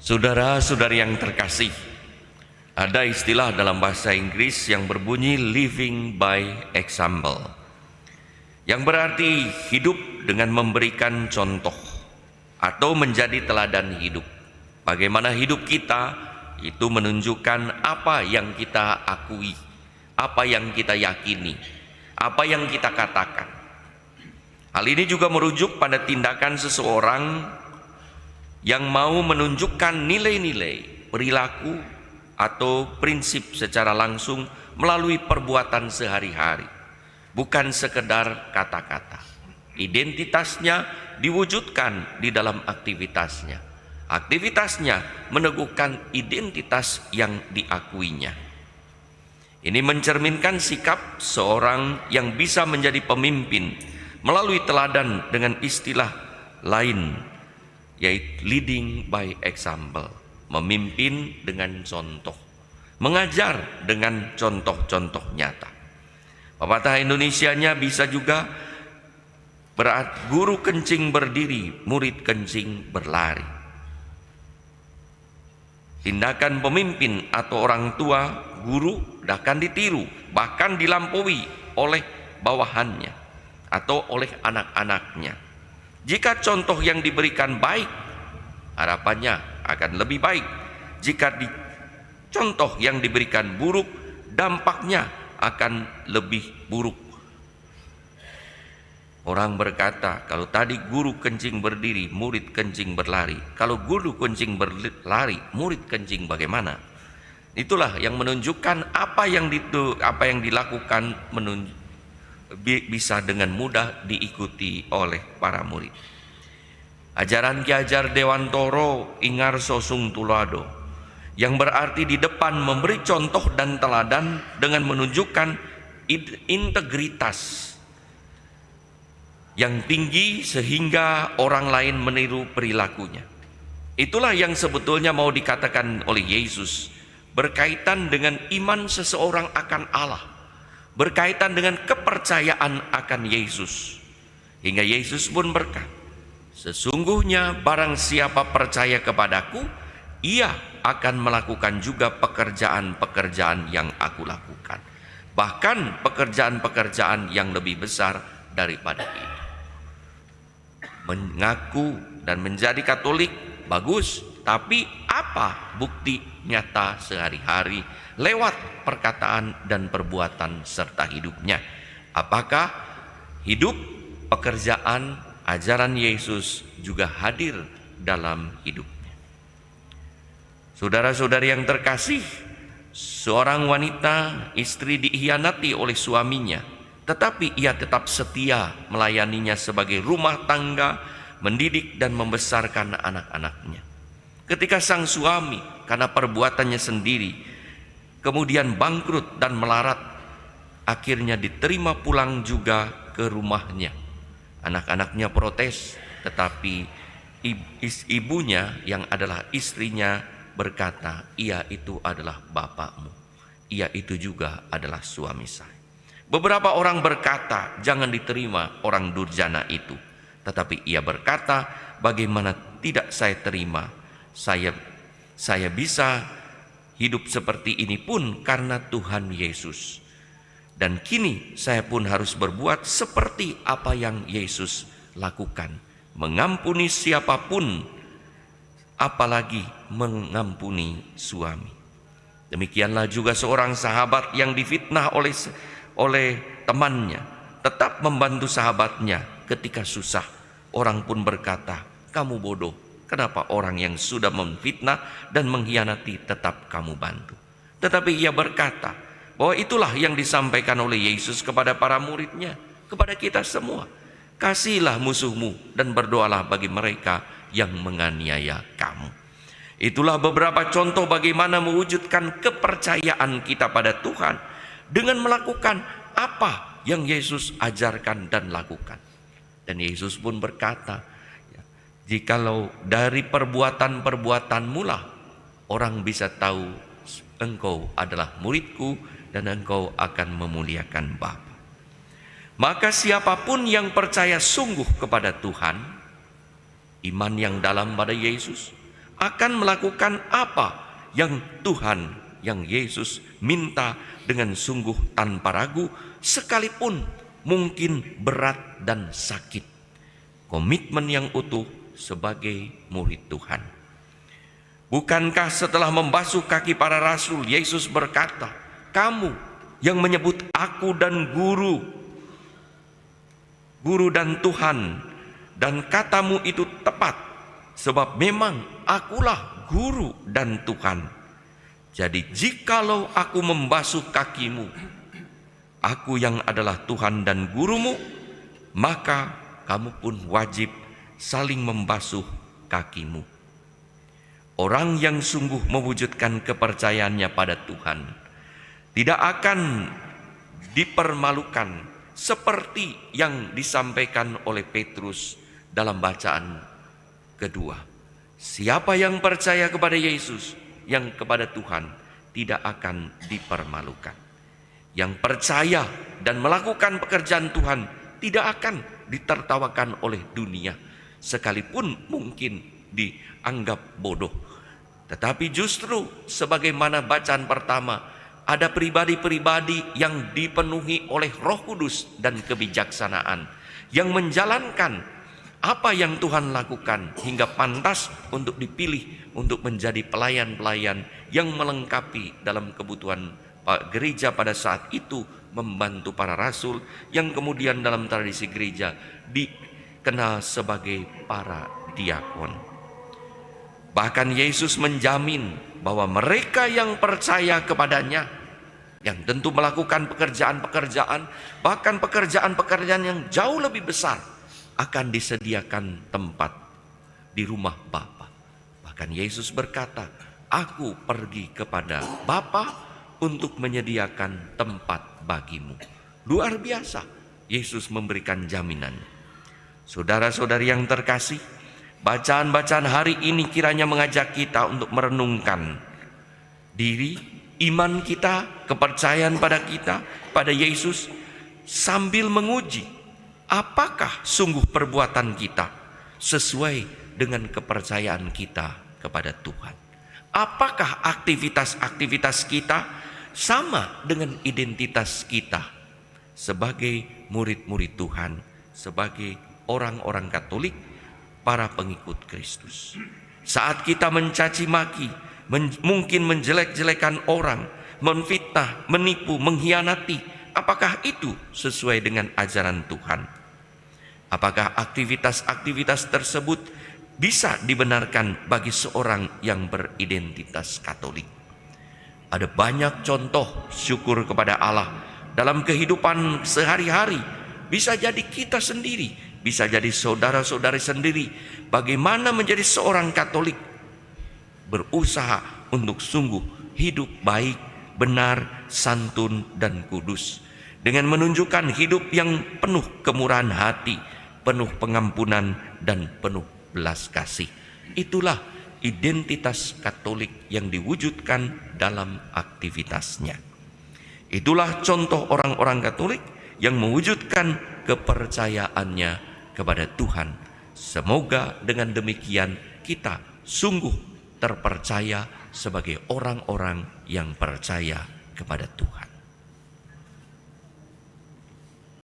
Saudara-saudari yang terkasih, ada istilah dalam bahasa Inggris yang berbunyi living by example, yang berarti hidup dengan memberikan contoh atau menjadi teladan hidup. Bagaimana hidup kita itu menunjukkan apa yang kita akui, apa yang kita yakini, apa yang kita katakan. Hal ini juga merujuk pada tindakan seseorang yang mau menunjukkan nilai-nilai, perilaku, atau prinsip secara langsung melalui perbuatan sehari-hari, bukan sekedar kata-kata. Identitasnya diwujudkan di dalam aktivitasnya. Aktivitasnya meneguhkan identitas yang diakuinya. Ini mencerminkan sikap seorang yang bisa menjadi pemimpin melalui teladan dengan istilah lain, yaitu leading by example, memimpin dengan contoh, mengajar dengan contoh-contoh nyata. Pepatah Indonesianya bisa juga berat, guru kencing berdiri, murid kencing berlari. Tindakan pemimpin atau orang tua, guru akan ditiru, bahkan dilampaui oleh bawahannya atau oleh anak-anaknya. Jika contoh yang diberikan baik, harapannya akan lebih baik. Jika contoh yang diberikan buruk, dampaknya akan lebih buruk. Orang berkata, kalau tadi guru kencing berdiri, murid kencing berlari. Kalau guru kencing berlari, murid kencing bagaimana? Itulah yang menunjukkan apa yang dilakukan bisa dengan mudah diikuti oleh para murid. Ajaran Ki Hajar Dewantoro Ingarso Sung Tulado, yang berarti di depan memberi contoh dan teladan dengan menunjukkan integritas yang tinggi sehingga orang lain meniru perilakunya. Itulah yang sebetulnya mau dikatakan oleh Yesus berkaitan dengan iman seseorang akan Allah, berkaitan dengan kepercayaan akan Yesus. Hingga Yesus pun berkata, sesungguhnya barang siapa percaya kepadaku, ia akan melakukan juga pekerjaan-pekerjaan yang aku lakukan, bahkan pekerjaan-pekerjaan yang lebih besar daripada itu. Mengaku dan menjadi Katolik bagus, tapi apa bukti nyata sehari-hari lewat perkataan dan perbuatan serta hidupnya? Apakah hidup, pekerjaan, ajaran Yesus juga hadir dalam hidupnya? Saudara-saudari yang terkasih, seorang wanita, istri dikhianati oleh suaminya, tetapi ia tetap setia melayaninya sebagai rumah tangga, mendidik dan membesarkan anak-anaknya. Ketika sang suami karena perbuatannya sendiri kemudian bangkrut dan melarat, akhirnya diterima pulang juga ke rumahnya. Anak-anaknya protes, tetapi ibunya yang adalah istrinya berkata, ia itu adalah bapakmu, ia itu juga adalah suami saya. Beberapa orang berkata, jangan diterima orang durjana itu. Tetapi ia berkata, bagaimana tidak saya terima? Saya bisa hidup seperti ini pun karena Tuhan Yesus. Dan kini saya pun harus berbuat seperti apa yang Yesus lakukan. Mengampuni siapapun, apalagi mengampuni suami. Demikianlah juga seorang sahabat yang difitnah oleh temannya, tetap membantu sahabatnya ketika susah. Orang pun berkata, kamu bodoh, kenapa orang yang sudah memfitnah dan mengkhianati tetap kamu bantu? Tetapi ia berkata bahwa itulah yang disampaikan oleh Yesus kepada para muridnya, kepada kita semua. Kasihilah musuhmu dan berdoalah bagi mereka yang menganiaya kamu. Itulah beberapa contoh bagaimana mewujudkan kepercayaan kita pada Tuhan dengan melakukan apa yang Yesus ajarkan dan lakukan. Dan Yesus pun berkata, jikalau dari perbuatan-perbuatanmu lah orang bisa tahu engkau adalah muridku dan engkau akan memuliakan Bapa. Maka siapapun yang percaya sungguh kepada Tuhan, iman yang dalam pada Yesus, akan melakukan apa yang Tuhan, yang Yesus minta dengan sungguh tanpa ragu, sekalipun mungkin berat dan sakit. Komitmen yang utuh sebagai murid Tuhan. Bukankah setelah membasuh kaki para rasul, Yesus berkata, "Kamu yang menyebut aku dan guru dan Tuhan, dan katamu itu tepat, sebab memang akulah guru dan Tuhan. Jadi jikalau aku membasuh kakimu, aku yang adalah Tuhan dan gurumu, maka kamu pun wajib saling membasuh kakimu." Orang yang sungguh mewujudkan kepercayaannya pada Tuhan tidak akan dipermalukan seperti yang disampaikan oleh Petrus dalam bacaan kedua. Siapa yang percaya kepada Yesus, yang kepada Tuhan, tidak akan dipermalukan. Yang percaya dan melakukan pekerjaan Tuhan tidak akan ditertawakan oleh dunia, sekalipun mungkin dianggap bodoh. Tetapi justru sebagaimana bacaan pertama, ada pribadi-pribadi yang dipenuhi oleh Roh Kudus dan kebijaksanaan, yang menjalankan apa yang Tuhan lakukan hingga pantas untuk dipilih untuk menjadi pelayan-pelayan yang melengkapi dalam kebutuhan gereja pada saat itu, membantu para rasul yang kemudian dalam tradisi gereja dikenal sebagai para diakon. Bahkan Yesus menjamin bahwa mereka yang percaya kepadanya, yang tentu melakukan pekerjaan-pekerjaan, bahkan pekerjaan-pekerjaan yang jauh lebih besar, akan disediakan tempat di rumah Bapa. Bahkan Yesus berkata, "Aku pergi kepada Bapa untuk menyediakan tempat bagimu." Luar biasa, Yesus memberikan jaminan. Saudara-saudari yang terkasih, bacaan-bacaan hari ini kiranya mengajak kita untuk merenungkan diri, iman kita, kepercayaan pada kita, pada Yesus, sambil menguji apakah sungguh perbuatan kita sesuai dengan kepercayaan kita kepada Tuhan. Apakah aktivitas-aktivitas kita sama dengan identitas kita sebagai murid-murid Tuhan, sebagai orang-orang Katolik, para pengikut Kristus. Saat kita mencaci maki, mungkin menjelek-jelekan orang, menfitnah, menipu, mengkhianati, apakah itu sesuai dengan ajaran Tuhan? Apakah aktivitas-aktivitas tersebut bisa dibenarkan bagi seorang yang beridentitas Katolik? Ada banyak contoh syukur kepada Allah dalam kehidupan sehari-hari. Bisa jadi kita sendiri, bisa jadi saudara-saudari sendiri, bagaimana menjadi seorang Katolik, berusaha untuk sungguh hidup baik, benar, santun, dan kudus, dengan menunjukkan hidup yang penuh kemurahan hati, penuh pengampunan, dan penuh belas kasih. Itulah identitas Katolik yang diwujudkan dalam aktivitasnya. Itulah contoh orang-orang Katolik yang mewujudkan kepercayaannya kepada Tuhan. Semoga dengan demikian kita sungguh terpercaya sebagai orang-orang yang percaya kepada Tuhan.